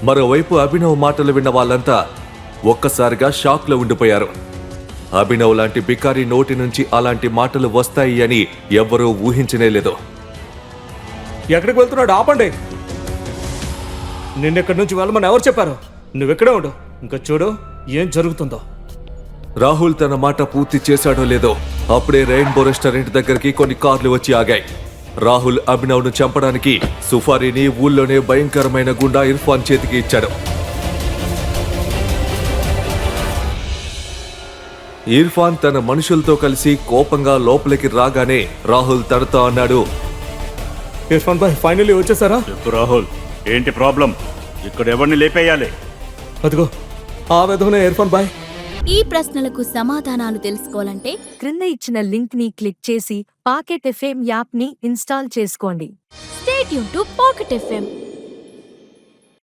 మరోవైపు అభినవ్ మాటలు విన్న వాళ్ళంతా ఒక్కసారిగా షాక్లో ఉండిపోయారు. అభినవ్ లాంటి బికారి నోటి నుంచి అలాంటి మాటలు వస్తాయి అని ఎవ్వరూ ఊహించనేలేదు. ఎక్కడికి వెళ్తున్నాడు? ఆపండి. నిన్నెక్కడి నుంచి వెళ్ళమని ఎవరు చెప్పారు? నువ్వెక్కడే ఉండు, ఇంకా చూడు ఏం జరుగుతుందో. రాహుల్ తన మాట పూర్తి చేశాడో లేదో అప్పుడే రెయిన్బో రెస్టారెంట్ దగ్గరికి కొన్ని కార్లు వచ్చి ఆగాయి. రాహుల్ అభినవ్ను చంపడానికి సుఫారీని ఊళ్ళోనే భయంకరమైన గుండా ఇర్ఫాన్ చేతికి ఇచ్చాడు. ఇర్ఫాన్ తన మనుషులతో కలిసి కోపంగా లోపలికి రాగానే రాహుల్ తనతో అన్నాడు, ఇర్ఫాన్ భాయ్ ఫైనల్లీ వచ్చేసారా? చెప్పు రాహుల్, ఏంటి ప్రాబ్లం? ఇక్కడ ఎవరిని లేపేయాలి? అదిగో ఆ విధంగా ఇర్ఫాన్ భాయ్. ఈ ప్రశ్నలకు సమాధానాలు తెలుసుకోవాలంటే క్రింద ఇచ్చిన లింక్ ని క్లిక్ చేసి పాకెట్ ఎఫ్ఎం యాప్ ని ఇన్స్టాల్ చేసుకోండి. Stay tune to pocket FM.